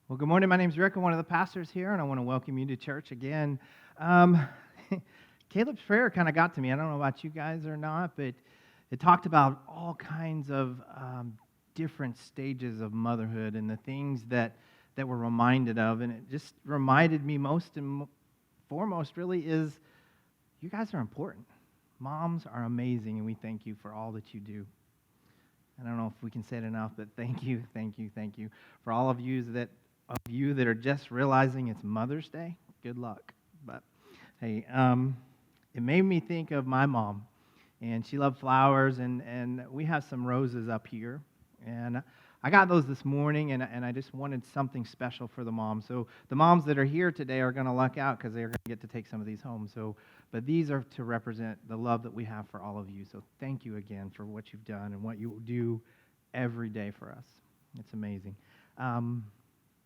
Well, good morning. My name's Rick. I'm one of the pastors here, and I want to welcome you to church again. Um, Caleb's prayer kind of got to me. I don't know about you guys or not, but it talked about all kinds of different stages of motherhood and the things that we're reminded of. And it just reminded me most and foremost, really, is you guys are important. Moms are amazing, and we thank you for all that you do. I don't know if we can say it enough, but thank you for all of you that are just realizing it's Mother's Day. Good luck. But hey, it made me think of my mom, and she loved flowers, and we have some roses up here, and I got those this morning, and I just wanted something special for the moms. So the moms that are here today are going to luck out because they're going to get to take some of these home. But these are to represent the love that we have for all of you. So thank you again for what you've done and what you do every day for us. It's amazing.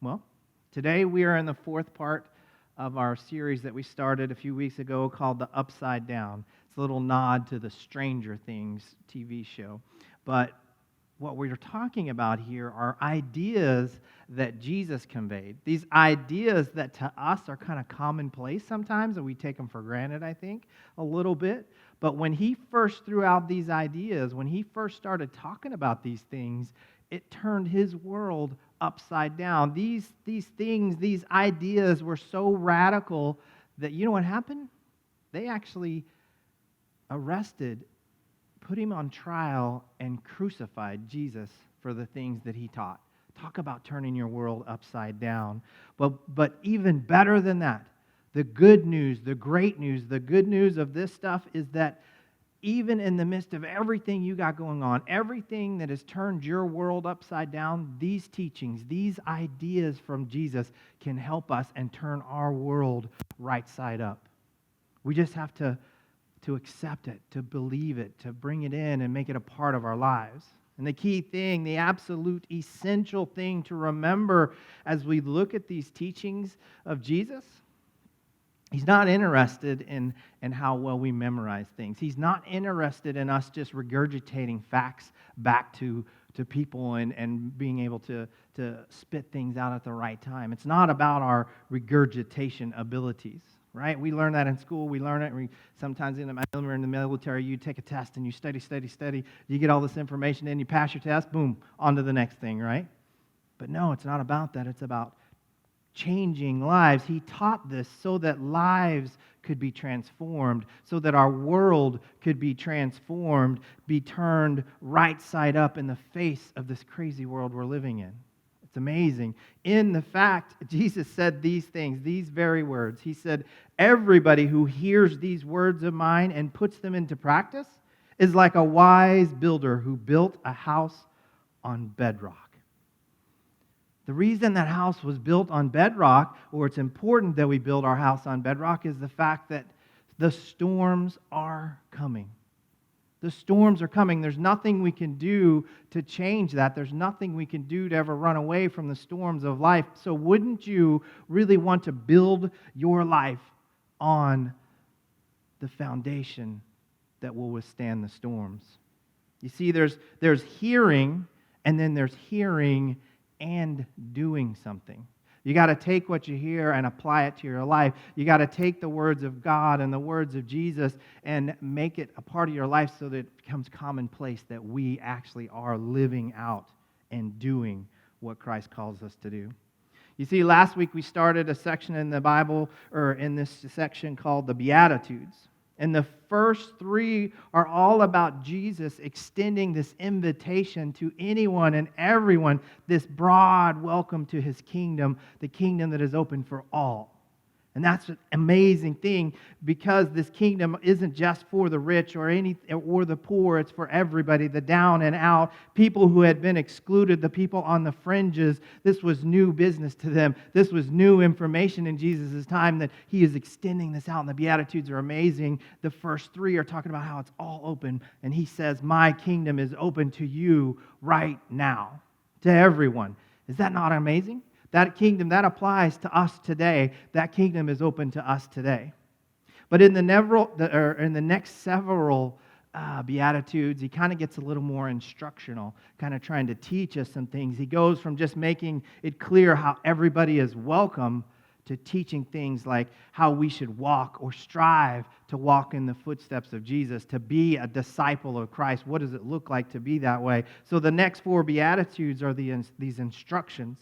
Well, today we are in the fourth part of our series that we started a few weeks ago called The Upside Down. It's a little nod to the Stranger Things TV show. But what we're talking about here are ideas that Jesus conveyed. These ideas that to us are kind of commonplace sometimes, and we take them for granted, I think, a little bit. But when he first threw out these ideas, when he first started talking about these things, it turned his world upside down. These things, these ideas were so radical that you know what happened? They actually arrested, put him on trial, and crucified Jesus for the things that he taught. Talk about turning your world upside down. But even better than that, the good news, the great news, the good news of this stuff is that even in the midst of everything you got going on, everything that has turned your world upside down, these teachings, these ideas from Jesus can help us and turn our world right side up. We just have to accept it, to believe it, to bring it in and make it a part of our lives. And the key thing, the absolute essential thing to remember as we look at these teachings of Jesus, he's not interested in how well we memorize things. He's not interested in us just regurgitating facts back to people and being able to spit things out at the right time. It's not about our regurgitation abilities. Right? We learn that in school. We learn it. Sometimes when we're in the military, you take a test and you study. You get all this information in, you pass your test, boom, on to the next thing, right? But no, it's not about that. It's about changing lives. He taught this so that lives could be transformed, so that our world could be transformed, be turned right side up in the face of this crazy world we're living in. It's amazing. In the fact, Jesus said these things, these very words. He said, everybody who hears these words of mine and puts them into practice is like a wise builder who built a house on bedrock. The reason that house was built on bedrock, or it's important that we build our house on bedrock, is the fact that the storms are coming. The storms are coming. There's nothing we can do to change that. There's nothing we can do to ever run away from the storms of life. So wouldn't you really want to build your life on the foundation that will withstand the storms? You see, there's hearing, and then there's hearing and doing something. You got to take what you hear and apply it to your life. You got to take the words of God and the words of Jesus and make it a part of your life so that it becomes commonplace that we actually are living out and doing what Christ calls us to do. You see, last week we started a section in the Bible, or in this section called the Beatitudes. And the first three are all about Jesus extending this invitation to anyone and everyone, this broad welcome to his kingdom, the kingdom that is open for all. And that's an amazing thing, because this kingdom isn't just for the rich or the poor. It's for everybody, the down and out, people who had been excluded, the people on the fringes. This was new business to them. This was new information in Jesus' time that he is extending this out. And the Beatitudes are amazing. The first three are talking about how it's all open. And he says, my kingdom is open to you right now, to everyone. Is that not amazing? That kingdom, that applies to us today. That kingdom is open to us today. But in the next several Beatitudes, he kind of gets a little more instructional, kind of trying to teach us some things. He goes from just making it clear how everybody is welcome to teaching things like how we should walk or strive to walk in the footsteps of Jesus, to be a disciple of Christ. What does it look like to be that way? So the next 4 Beatitudes are these instructions,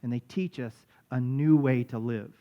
and they teach us a new way to live.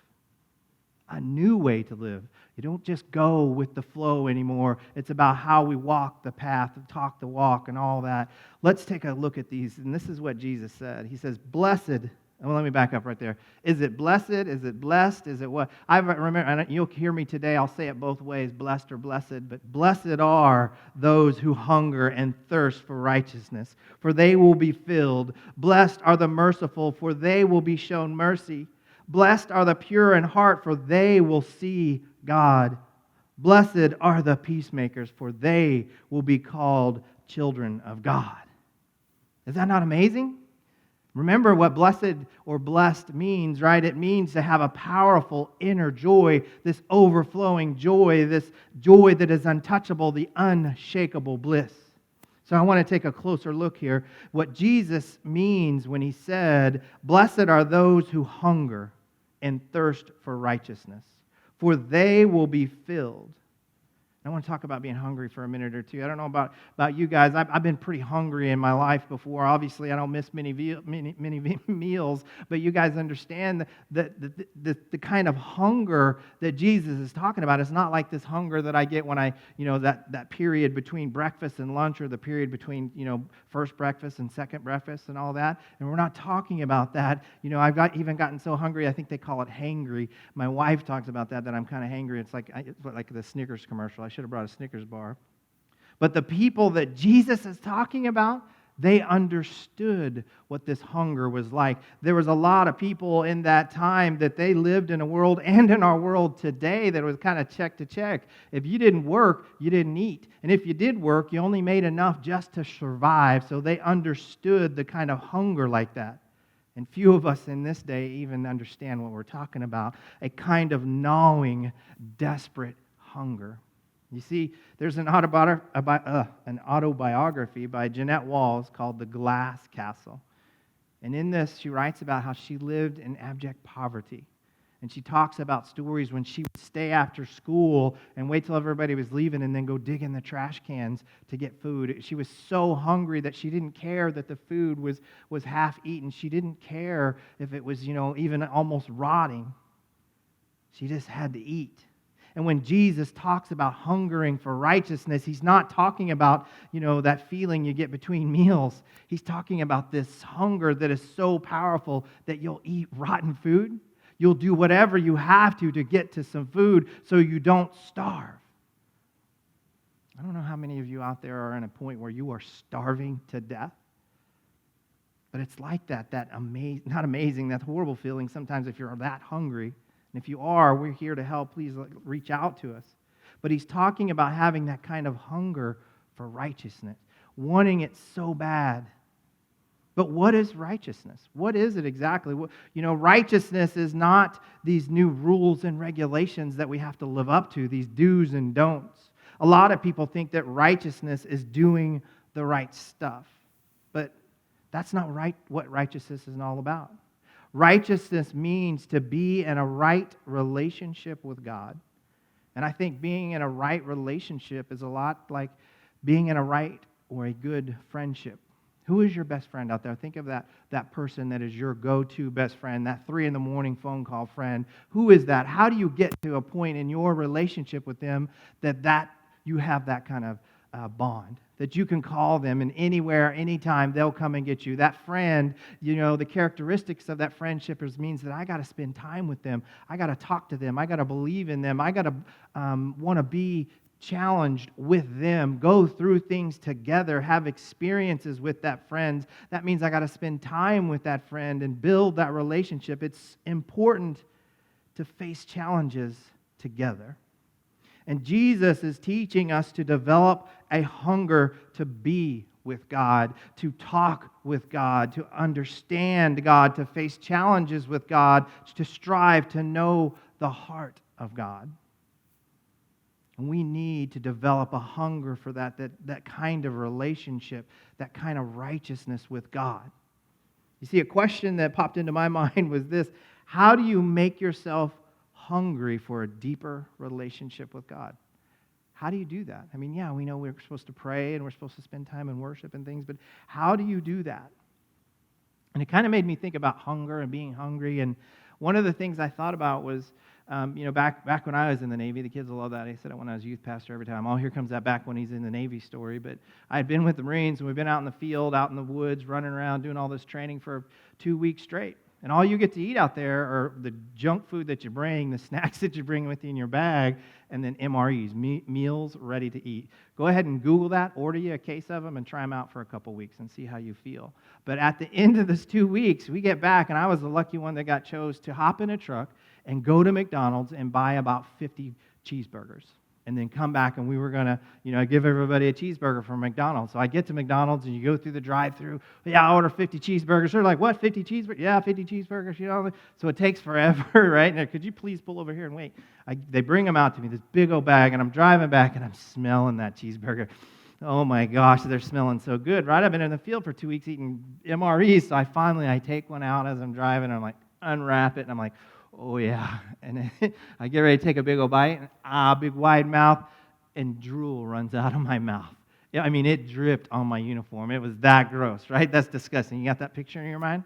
A new way to live. You don't just go with the flow anymore. It's about how we walk the path, talk the walk, and all that. Let's take a look at these. And this is what Jesus said. He says, blessed. Well, let me back up right there. Is it blessed? Is it blessed? Is it what? I remember, and you'll hear me today, I'll say it both ways, blessed or blessed. But blessed are those who hunger and thirst for righteousness, for they will be filled. Blessed are the merciful, for they will be shown mercy. Blessed are the pure in heart, for they will see God. Blessed are the peacemakers, for they will be called children of God. Is that not amazing? Remember what blessed or blessed means, right? It means to have a powerful inner joy, this overflowing joy, this joy that is untouchable, the unshakable bliss. So I want to take a closer look here. What Jesus means when he said, blessed are those who hunger and thirst for righteousness, for they will be filled. I want to talk about being hungry for a minute or two. I don't know about you guys. I've been pretty hungry in my life before. Obviously, I don't miss many meals, but you guys understand the kind of hunger that Jesus is talking about. It's not like this hunger that I get when that period between breakfast and lunch, or the period between, first breakfast and second breakfast and all that. And we're not talking about that. I've even gotten so hungry, I think they call it hangry. My wife talks about that I'm kind of hangry. It's like the Snickers commercial. I should have brought a Snickers bar. But the people that Jesus is talking about, they understood what this hunger was like. There was a lot of people in that time that they lived in a world, and in our world today, that was kind of check to check. If you didn't work, you didn't eat. And if you did work, you only made enough just to survive. So they understood the kind of hunger like that. And few of us in this day even understand what we're talking about. A kind of gnawing, desperate hunger. You see, there's an autobiography by Jeanette Walls called The Glass Castle. And in this, she writes about how she lived in abject poverty. And she talks about stories when she would stay after school and wait till everybody was leaving and then go dig in the trash cans to get food. She was so hungry that she didn't care that the food was half eaten. She didn't care if it was, even almost rotting. She just had to eat. And when Jesus talks about hungering for righteousness, he's not talking about, that feeling you get between meals. He's talking about this hunger that is so powerful that you'll eat rotten food. You'll do whatever you have to get to some food so you don't starve. I don't know how many of you out there are in a point where you are starving to death. But it's like that not amazing, that horrible feeling sometimes if you're that hungry. And if you are, we're here to help. Please reach out to us. But he's talking about having that kind of hunger for righteousness, wanting it so bad. But what is righteousness? What is it exactly? Righteousness is not these new rules and regulations that we have to live up to, these do's and don'ts. A lot of people think that righteousness is doing the right stuff. But that's not what righteousness is all about. Righteousness means to be in a right relationship with God. And I think being in a right relationship is a lot like being in a right or a good friendship. Who is your best friend out there? Think of that person that is your go-to best friend, that 3 a.m. phone call friend. Who is that? How do you get to a point in your relationship with them that you have that kind of bond? That you can call them, and anywhere, anytime, they'll come and get you. That friend, the characteristics of that friendship means that I got to spend time with them. I got to talk to them. I got to believe in them. I got to want to be challenged with them, go through things together, have experiences with that friend. That means I got to spend time with that friend and build that relationship. It's important to face challenges together. And Jesus is teaching us to develop a hunger to be with God, to talk with God, to understand God, to face challenges with God, to strive to know the heart of God. And we need to develop a hunger for that kind of relationship, that kind of righteousness with God. You see, a question that popped into my mind was this: how do you make yourself hungry for a deeper relationship with God? How do you do that? I mean, yeah, we know we're supposed to pray and we're supposed to spend time in worship and things, but how do you do that? And it kind of made me think about hunger and being hungry. And one of the things I thought about was, back when I was in the Navy, the kids will love that. I said it when I was youth pastor every time. Oh, here comes that back when he's in the Navy story. But I had been with the Marines, and we've been out in the field, out in the woods, running around, doing all this training for 2 weeks straight. And all you get to eat out there are the junk food that you bring, the snacks that you bring with you in your bag, and then MREs, meals ready to eat. Go ahead and Google that, order you a case of them, and try them out for a couple weeks and see how you feel. But at the end of this 2 weeks, we get back, and I was the lucky one that got chose to hop in a truck and go to McDonald's and buy about 50 cheeseburgers. And then come back, and we were going to, give everybody a cheeseburger from McDonald's. So I get to McDonald's, and you go through the drive-thru. Yeah, I order 50 cheeseburgers. They're like, what, 50 cheeseburgers? Yeah, 50 cheeseburgers, So it takes forever, right? And could you please pull over here and wait? They bring them out to me, this big old bag, and I'm driving back, and I'm smelling that cheeseburger. Oh, my gosh, they're smelling so good, right? I've been in the field for 2 weeks eating MREs, so I take one out as I'm driving, and I'm like, unwrap it, and I'm like, oh, yeah. And I get ready to take a big old bite, and big wide mouth, and drool runs out of my mouth. Yeah, I mean, it dripped on my uniform. It was that gross, right? That's disgusting. You got that picture in your mind?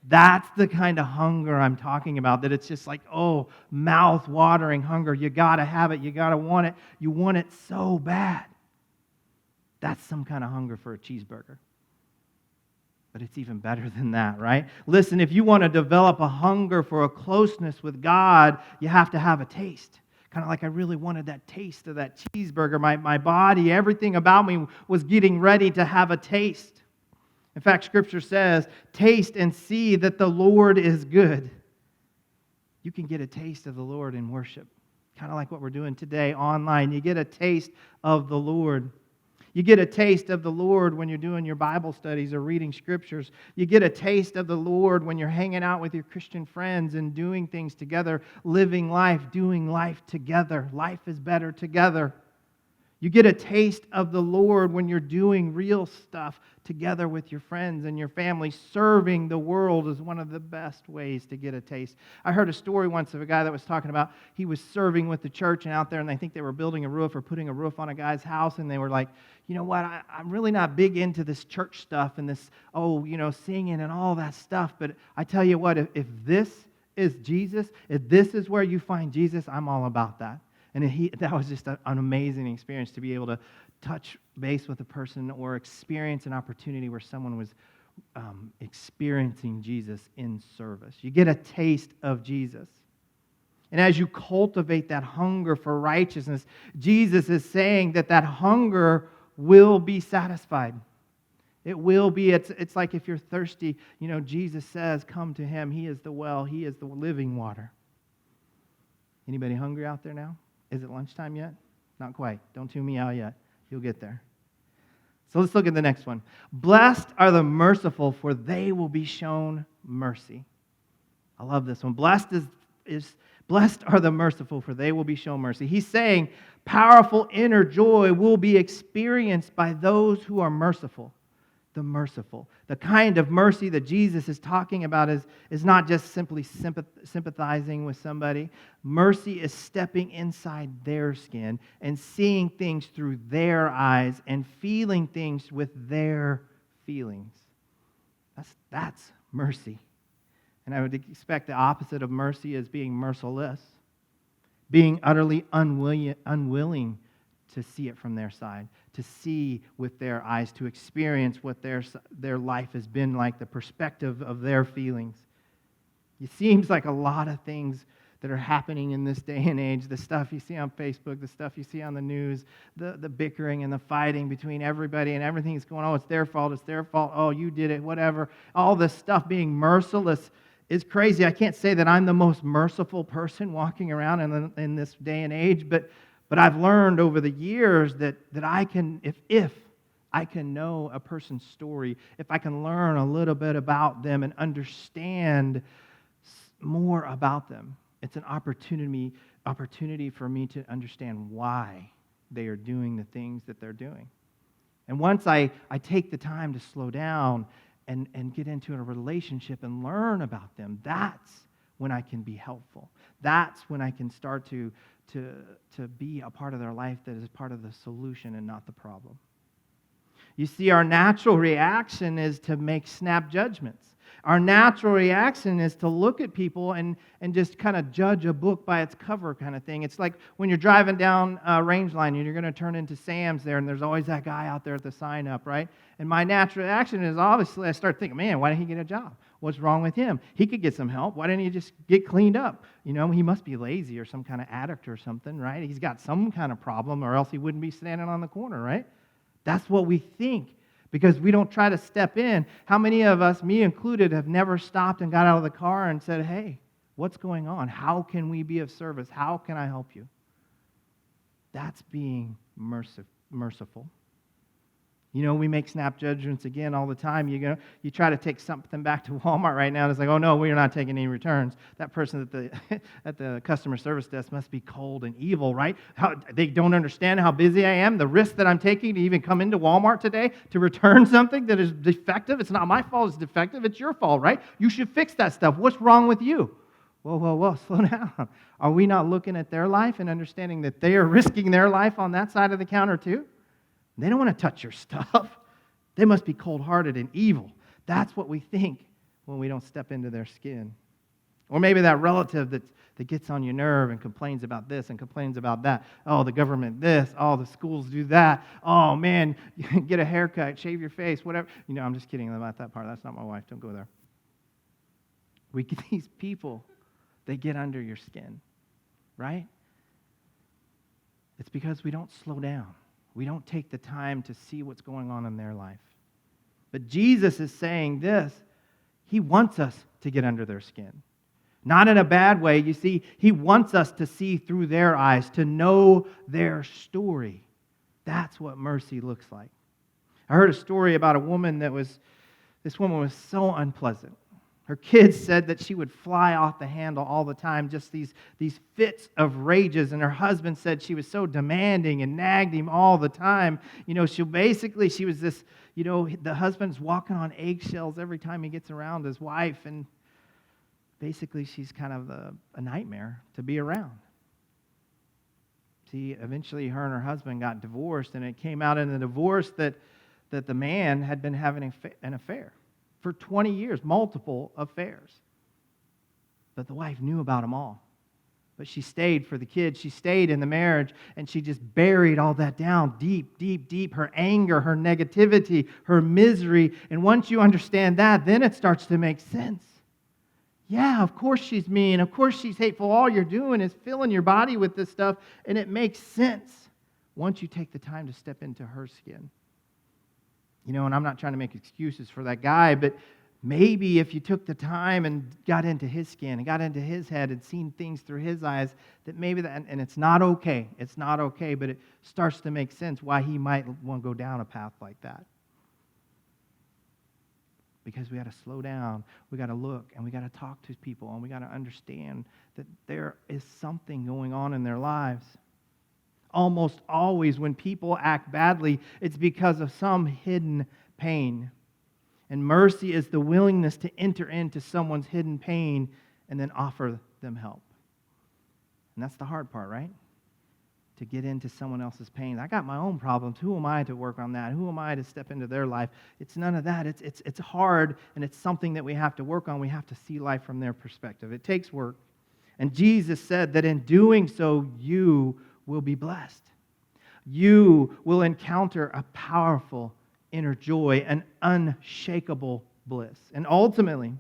That's the kind of hunger I'm talking about, that it's just like, oh, mouth-watering hunger. You got to have it. You got to want it. You want it so bad. That's some kind of hunger for a cheeseburger. But it's even better than that, right? Listen, if you want to develop a hunger for a closeness with God, you have to have a taste. Kind of like I really wanted that taste of that cheeseburger. My body, everything about me was getting ready to have a taste. In fact, Scripture says, taste and see that the Lord is good. You can get a taste of the Lord in worship. Kind of like what we're doing today online. You get a taste of the Lord. You get a taste of the Lord when you're doing your Bible studies or reading scriptures. You get a taste of the Lord when you're hanging out with your Christian friends and doing things together, living life, doing life together. Life is better together. You get a taste of the Lord when you're doing real stuff together with your friends and your family. Serving the world is one of the best ways to get a taste. I heard a story once of a guy that was talking about he was serving with the church and out there, and I think they were building a roof or putting a roof on a guy's house, and they were like, you know what, I'm really not big into this church stuff and this, singing and all that stuff, but I tell you what, if this is Jesus, if this is where you find Jesus, I'm all about that. And that was just an amazing experience to be able to touch base with a person or experience an opportunity where someone was experiencing Jesus in service. You get a taste of Jesus. And as you cultivate that hunger for righteousness, Jesus is saying that hunger will be satisfied. It will be. It's like if you're thirsty, Jesus says, come to Him. He is the well. He is the living water. Anybody hungry out there now? Is it lunchtime yet? Not quite. Don't tune me out yet. You'll get there. So let's look at the next one. Blessed are the merciful, for they will be shown mercy. I love this one. Blessed are the merciful, for they will be shown mercy. He's saying powerful inner joy will be experienced by those who are merciful. The merciful. The kind of mercy that Jesus is talking about is not just simply sympathizing with somebody. Mercy is stepping inside their skin and seeing things through their eyes and feeling things with their feelings. That's mercy. And I would expect the opposite of mercy is being merciless, being utterly unwilling to see it from their side, to see with their eyes, to experience what their life has been like, the perspective of their feelings. It seems like a lot of things that are happening in this day and age, the stuff you see on Facebook, the stuff you see on the news, the bickering and the fighting between everybody and everything's going, oh, it's their fault, oh, you did it, whatever. All this stuff being merciless is crazy. I can't say that I'm the most merciful person walking around in this day and age, but I've learned over the years that I can, if I can know a person's story, if I can learn a little bit about them and understand more about them, It's an opportunity for me to understand why they are doing the things that they're doing. And once I take the time to slow down and get into a relationship and learn about them, that's when I can be helpful. That's when I can start to be a part of their life that is part of the solution and not the problem. You see, our natural reaction is to make snap judgments. Our natural reaction is to look at people and just kind of judge a book by its cover kind of thing. It's like when you're driving down Range Line and you're going to turn into Sam's there, and there's always that guy out there at the sign up, right? And my natural reaction is obviously I start thinking, man, why didn't he get a job? What's wrong with him? He could get some help. Why didn't he just get cleaned up? You know, he must be lazy or some kind of addict or something, right? He's got some kind of problem, or else he wouldn't be standing on the corner, right? That's what we think, because we don't try to step in. How many of us, me included, have never stopped and got out of the car and said, hey, what's going on? How can we be of service? How can I help you? That's being merciful. You know, we make snap judgments again all the time. You try to take something back to Walmart right now, and it's like, oh no, we're not taking any returns. That person at the customer service desk must be cold and evil, right? They don't understand how busy I am, the risk that I'm taking to even come into Walmart today to return something that is defective. It's not my fault it's defective, it's your fault, right? You should fix that stuff. What's wrong with you? Whoa, slow down. Are we not looking at their life and understanding that they are risking their life on that side of the counter too? They don't want to touch your stuff. They must be cold-hearted and evil. That's what we think when we don't step into their skin. Or maybe that relative that gets on your nerve and complains about this and complains about that. Oh, the government this. Oh, the schools do that. Oh, man, get a haircut, shave your face, whatever. You know, I'm just kidding about that part. That's not my wife. Don't go there. We get these people, they get under your skin, right? It's because we don't slow down. We don't take the time to see what's going on in their life. But Jesus is saying this. He wants us to get under their skin. Not in a bad way. You see, He wants us to see through their eyes, to know their story. That's what mercy looks like. I heard a story about a woman this woman was so unpleasant. Her kids said that she would fly off the handle all the time, just these fits of rages. And her husband said she was so demanding and nagged him all the time. You know, she was this, you know, the husband's walking on eggshells every time he gets around his wife. And basically she's kind of a nightmare to be around. See, eventually her and her husband got divorced, and it came out in the divorce that the man had been having an affair. For 20 years, multiple affairs. But the wife knew about them all. But she stayed for the kids. She stayed in the marriage, and she just buried all that down deep, deep, deep. Her anger, her negativity, her misery. And once you understand that, then it starts to make sense. Yeah, of course she's mean. Of course she's hateful. All you're doing is filling your body with this stuff, and it makes sense once you take the time to step into her skin. You know, and I'm not trying to make excuses for that guy, but maybe if you took the time and got into his skin and got into his head and seen things through his eyes, that maybe that, and it's not okay. It's not okay, but it starts to make sense why he might want to go down a path like that. Because we got to slow down, we got to look, and we got to talk to people, and we got to understand that there is something going on in their lives. Almost always when people act badly, it's because of some hidden pain. And mercy is the willingness to enter into someone's hidden pain and then offer them help. And that's the hard part, right? To get into someone else's pain. I got my own problems. Who am I to work on that? Who am I to step into their life? It's none of that. It's hard, and it's something that we have to work on. We have to see life from their perspective. It takes work. And Jesus said that in doing so, you will be blessed. You will encounter a powerful inner joy, an unshakable bliss. And ultimately,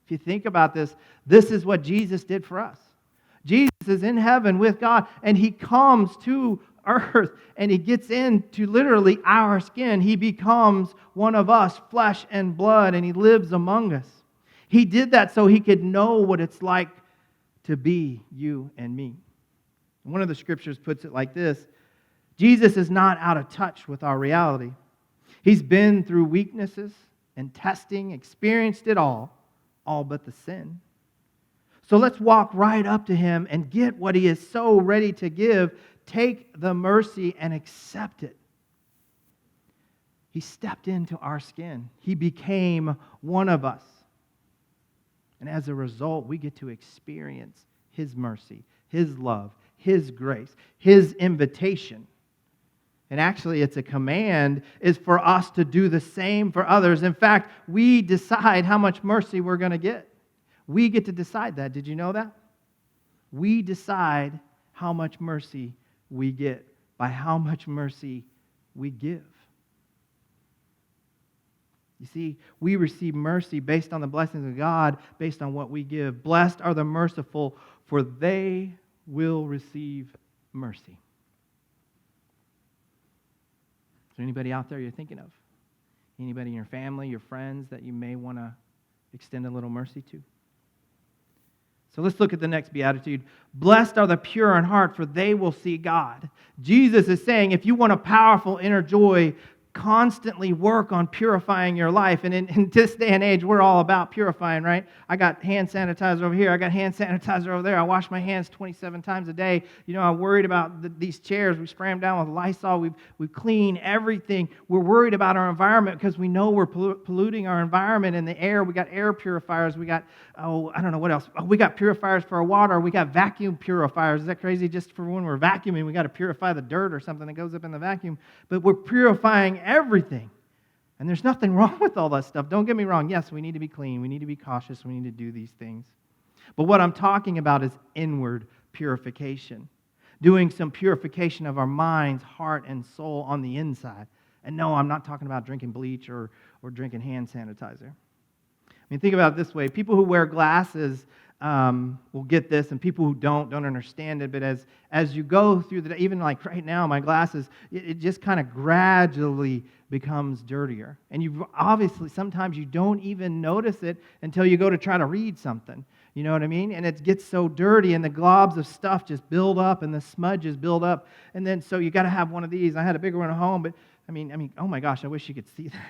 if you think about this, this is what Jesus did for us. Jesus is in heaven with God, and He comes to earth, and He gets into literally our skin. He becomes one of us, flesh and blood, and He lives among us. He did that so He could know what it's like to be you and me. One of the scriptures puts it like this: Jesus is not out of touch with our reality. He's been through weaknesses and testing, experienced it all but the sin. So let's walk right up to him and get what he is so ready to give. Take the mercy and accept it. He stepped into our skin. He became one of us. And as a result, we get to experience his mercy, his love, his grace, his invitation. And actually, it's a command, is for us to do the same for others. In fact, we decide how much mercy we're going to get. We get to decide that. Did you know that? We decide how much mercy we get by how much mercy we give. You see, we receive mercy based on the blessings of God, based on what we give. Blessed are the merciful, for they will receive mercy. Is there anybody out there you're thinking of? Anybody in your family, your friends that you may want to extend a little mercy to? So let's look at the next beatitude. Blessed are the pure in heart, for they will see God. Jesus is saying, if you want a powerful inner joy, constantly work on purifying your life. And in this day and age, we're all about purifying, right? I got hand sanitizer over here. I got hand sanitizer over there. I wash my hands 27 times a day. You know, I'm worried about these chairs. We spray them down with Lysol. We've cleaned everything. We're worried about our environment because we know we're polluting our environment and the air. We got air purifiers. We got, I don't know what else. We got purifiers for our water. We got vacuum purifiers. Is that crazy? Just for when we're vacuuming, we got to purify the dirt or something that goes up in the vacuum. But we're purifying everything. And there's nothing wrong with all that stuff. Don't get me wrong. Yes, we need to be clean. We need to be cautious. We need to do these things. But what I'm talking about is inward purification. Doing some purification of our minds, heart, and soul on the inside. And no, I'm not talking about drinking bleach or drinking hand sanitizer. I mean, think about it this way. People who wear glasses will get this, and people who don't understand it. But as you go through the day, even like right now, my glasses, it just kind of gradually becomes dirtier. And you obviously, sometimes you don't even notice it until you go to try to read something. You know what I mean? And it gets so dirty, and the globs of stuff just build up, and the smudges build up. And then, so you got to have one of these. I had a bigger one at home, but I mean, oh my gosh, I wish you could see that.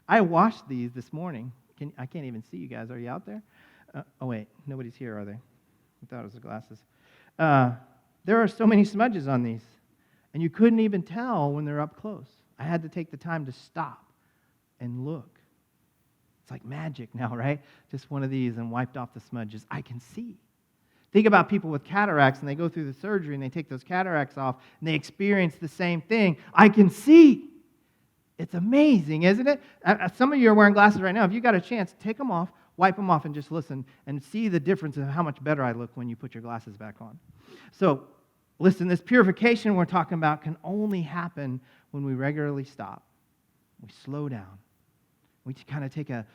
I washed these this morning. I can't even see you guys. Are you out there? Oh, wait. Nobody's here, are they? I thought it was the glasses. There are so many smudges on these, and you couldn't even tell when they're up close. I had to take the time to stop and look. It's like magic now, right? Just one of these and wiped off the smudges. I can see. Think about people with cataracts, and they go through the surgery, and they take those cataracts off, and they experience the same thing. I can see. It's amazing, isn't it? Some of you are wearing glasses right now. If you got a chance, take them off, wipe them off, and just listen and see the difference in how much better I look when you put your glasses back on. So, listen, this purification we're talking about can only happen when we regularly stop. We slow down. We kind of take an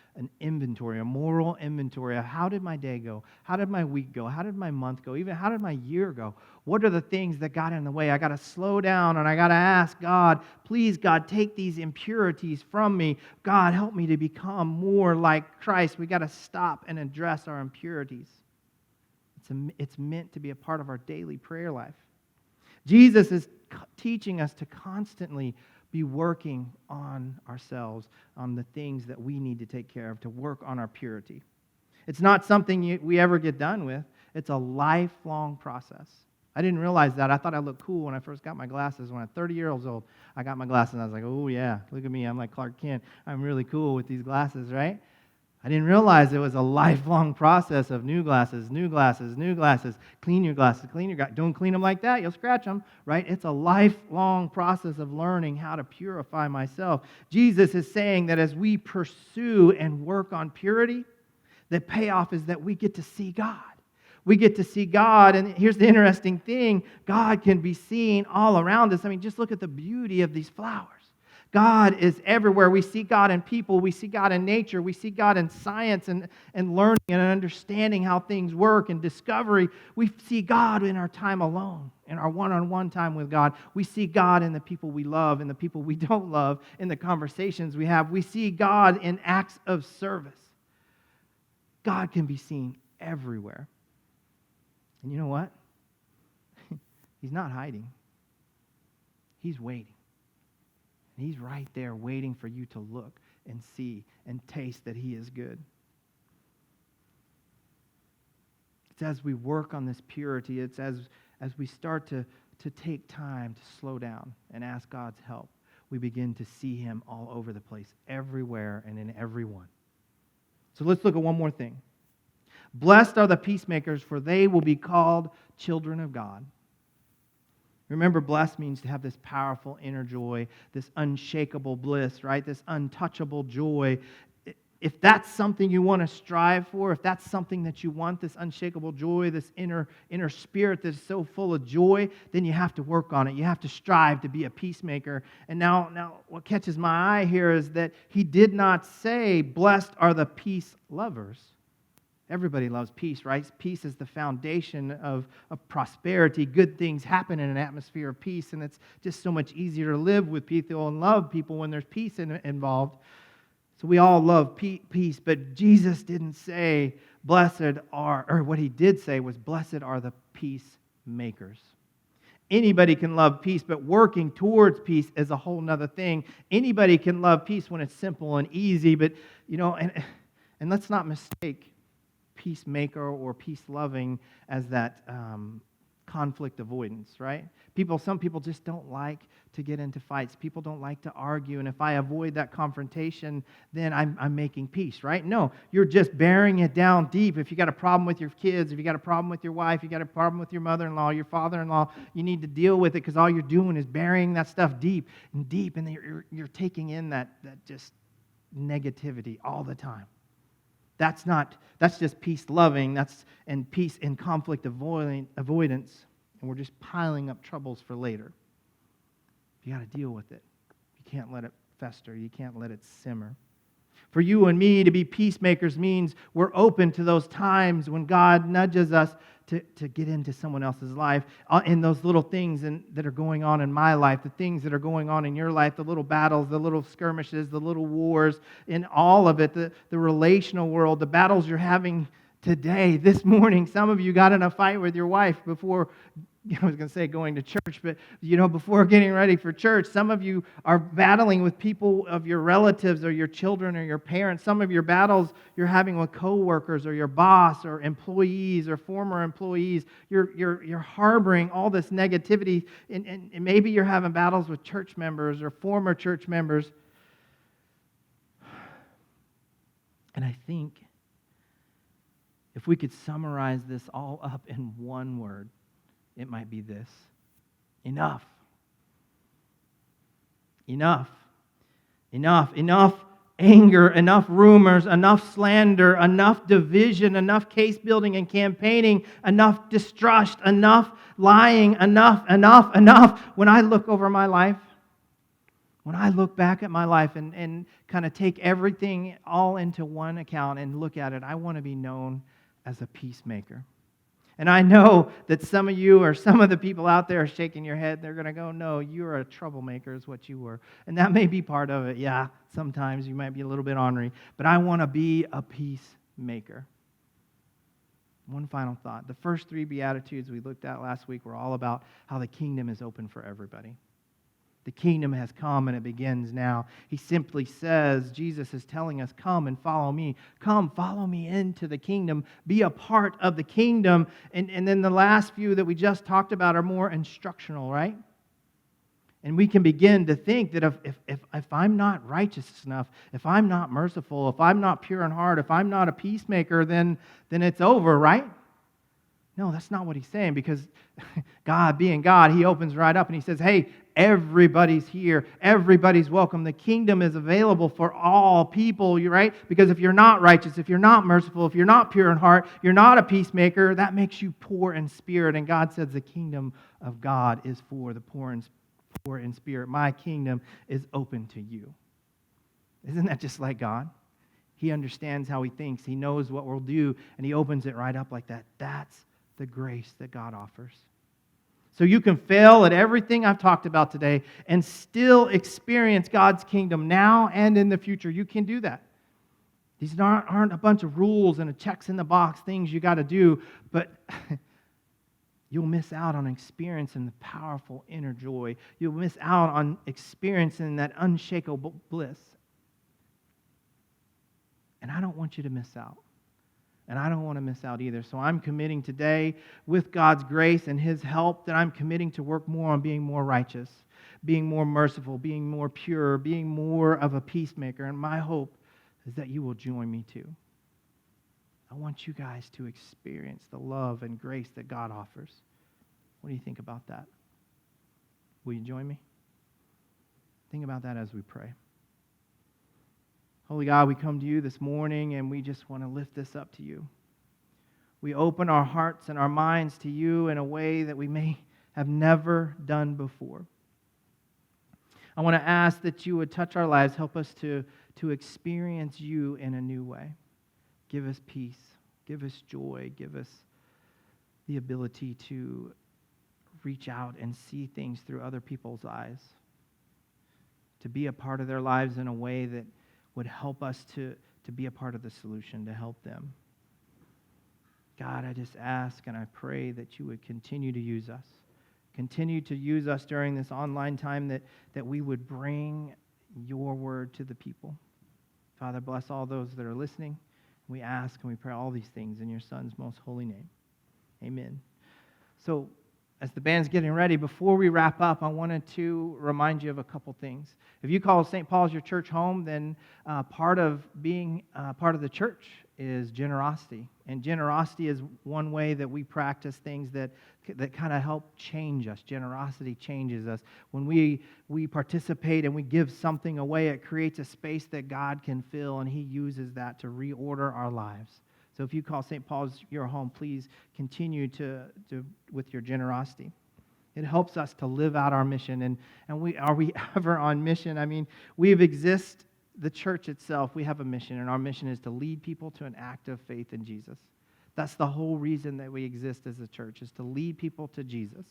inventory, a moral inventory of how did my day go? How did my week go? How did my month go? Even how did my year go? What are the things that got in the way? I got to slow down, and I got to ask God, please, God, take these impurities from me. God, help me to become more like Christ. We got to stop and address our impurities. It's meant to be a part of our daily prayer life. Jesus is teaching us to constantly be working on ourselves, on the things that we need to take care of, to work on our purity. It's not something we ever get done with. It's a lifelong process. I didn't realize that. I thought I looked cool when I first got my glasses. When I was 30 years old, I got my glasses, and I was like, oh yeah, look at me. I'm like Clark Kent. I'm really cool with these glasses, right? I didn't realize it was a lifelong process of new glasses, new glasses, new glasses. Clean your glasses, clean your glasses. Don't clean them like that, you'll scratch them, right? It's a lifelong process of learning how to purify myself. Jesus is saying that as we pursue and work on purity, the payoff is that we get to see God. We get to see God, and here's the interesting thing. God can be seen all around us. I mean, just look at the beauty of these flowers. God is everywhere. We see God in people. We see God in nature. We see God in science and learning and understanding how things work and discovery. We see God in our time alone, in our one-on-one time with God. We see God in the people we love and the people we don't love, in the conversations we have. We see God in acts of service. God can be seen everywhere. And you know what? He's not hiding. He's waiting. He's right there waiting for you to look and see and taste that He is good. It's as we work on this purity. It's as we start to take time to slow down and ask God's help, we begin to see him all over the place, everywhere and in everyone. So let's look at one more thing. Blessed are the peacemakers, for they will be called children of God. Remember, blessed means to have this powerful inner joy, this unshakable bliss, right? This untouchable joy. If that's something you want to strive for, if that's something that you want, this unshakable joy, this inner spirit that's so full of joy, then you have to work on it. You have to strive to be a peacemaker. And now what catches my eye here is that he did not say, blessed are the peace lovers. Everybody loves peace, right? Peace is the foundation of prosperity. Good things happen in an atmosphere of peace, and it's just so much easier to live with people and love people when there's peace involved. So we all love peace, but Jesus didn't say, blessed are, or what he did say was, blessed are the peacemakers. Anybody can love peace, but working towards peace is a whole nother thing. Anybody can love peace when it's simple and easy, but, and let's not mistake peacemaker or peace-loving as that conflict avoidance, right? Some people just don't like to get into fights. People don't like to argue, and if I avoid that confrontation, then I'm making peace, right? No, you're just bearing it down deep. If you got a problem with your kids, if you got a problem with your wife, you got a problem with your mother-in-law, your father-in-law, you need to deal with it because all you're doing is burying that stuff deep, and you're taking in that just negativity all the time. That's just peace loving, and peace in conflict avoidance, and we're just piling up troubles for later. You got to deal with it. You can't let it fester. You can't let it simmer. For you and me to be peacemakers means we're open to those times when God nudges us to get into someone else's life, in those little things that are going on in my life, the things that are going on in your life, the little battles, the little skirmishes, the little wars, in all of it, the relational world, the battles you're having today, this morning. Some of you got in a fight with your wife before, I was going to say going to church, but before getting ready for church. Some of you are battling with people of your relatives or your children or your parents. Some of your battles you're having with coworkers or your boss or employees or former employees. You're harboring all this negativity, and maybe you're having battles with church members or former church members. And I think if we could summarize this all up in one word, it might be this: enough. Enough. Enough. Enough anger, enough rumors, enough slander, enough division, enough case building and campaigning, enough distrust, enough lying, enough. When I look over my life, when I look back at my life and kind of take everything all into one account and look at it, I want to be known as a peacemaker. And I know that some of you or some of the people out there are shaking your head. They're going to go, no, you're a troublemaker is what you were. And that may be part of it. Yeah, sometimes you might be a little bit ornery. But I want to be a peacemaker. One final thought. The first 3 Beatitudes we looked at last week were all about how the kingdom is open for everybody. The kingdom has come and it begins now. He simply says, Jesus is telling us, come and follow me. Come, follow me into the kingdom. Be a part of the kingdom. And then the last few that we just talked about are more instructional, right? And we can begin to think that if I'm not righteous enough, if I'm not merciful, if I'm not pure in heart, if I'm not a peacemaker, then it's over, right? No, that's not what he's saying, because God being God, he opens right up and he says, hey, everybody's here. Everybody's welcome. The kingdom is available for all people, right? Because if you're not righteous, if you're not merciful, if you're not pure in heart, you're not a peacemaker, that makes you poor in spirit. And God says the kingdom of God is for the poor in spirit. My kingdom is open to you. Isn't that just like God? He understands how he thinks. He knows what we'll do, and he opens it right up like that. That's the grace that God offers. So you can fail at everything I've talked about today and still experience God's kingdom now and in the future. You can do that. These aren't a bunch of rules and a checks in the box things you got to do, but you'll miss out on experiencing the powerful inner joy. You'll miss out on experiencing that unshakable bliss. And I don't want you to miss out. And I don't want to miss out either. So I'm committing today, with God's grace and His help, that I'm committing to work more on being more righteous, being more merciful, being more pure, being more of a peacemaker. And my hope is that you will join me too. I want you guys to experience the love and grace that God offers. What do you think about that? Will you join me? Think about that as we pray. Holy God, we come to you this morning and we just want to lift this up to you. We open our hearts and our minds to you in a way that we may have never done before. I want to ask that you would touch our lives, help us to experience you in a new way. Give us peace, give us joy, give us the ability to reach out and see things through other people's eyes, to be a part of their lives in a way that would help us to be a part of the solution, to help them. God, I just ask and I pray that you would continue to use us. Continue to use us during this online time, that we would bring your word to the people. Father, bless all those that are listening. We ask and we pray all these things in your Son's most holy name. Amen. So, as the band's getting ready, before we wrap up, I wanted to remind you of a couple things. If you call St. Paul's your church home, then part of being part of the church is generosity. And generosity is one way that we practice things that kind of help change us. Generosity changes us. When we participate and we give something away, it creates a space that God can fill, and He uses that to reorder our lives. So if you call St. Paul's your home, please continue to with your generosity. It helps us to live out our mission. And are we ever on mission? I mean, the church itself, we have a mission, and our mission is to lead people to an act of faith in Jesus. That's the whole reason that we exist as a church, is to lead people to Jesus.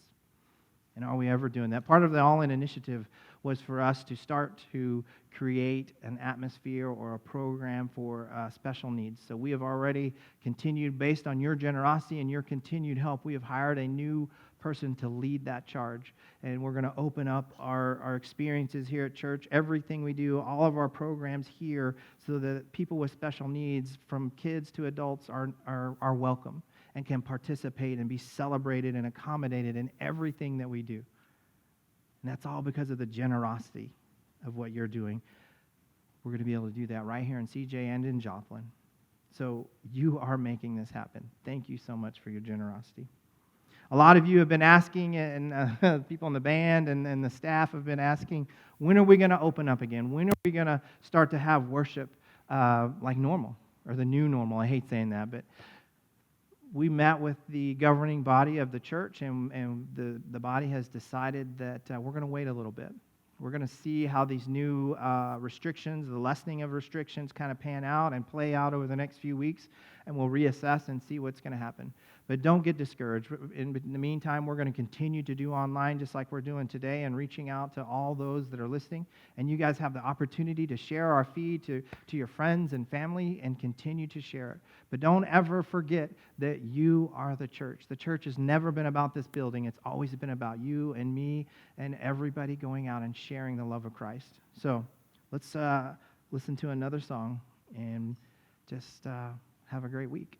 And are we ever doing that? Part of the All In initiative was for us to start to create an atmosphere or a program for special needs. So we have already continued, based on your generosity and your continued help, we have hired a new person to lead that charge. And we're going to open up our experiences here at church, everything we do, all of our programs here, so that people with special needs, from kids to adults, are welcome and can participate and be celebrated and accommodated in everything that we do. And that's all because of the generosity of what you're doing. We're going to be able to do that right here in CJ and in Joplin. So you are making this happen. Thank you so much for your generosity. A lot of you have been asking, and people in the band and the staff have been asking, when are we going to open up again? When are we going to start to have worship like normal, or the new normal? I hate saying that, but we met with the governing body of the church, and the body has decided that we're going to wait a little bit. We're going to see how these new restrictions, the lessening of restrictions, kind of pan out and play out over the next few weeks, and we'll reassess and see what's going to happen. But don't get discouraged. In the meantime, we're going to continue to do online just like we're doing today, and reaching out to all those that are listening. And you guys have the opportunity to share our feed to your friends and family and continue to share it. But don't ever forget that you are the church. The church has never been about this building. It's always been about you and me and everybody going out and sharing the love of Christ. So let's listen to another song and just have a great week.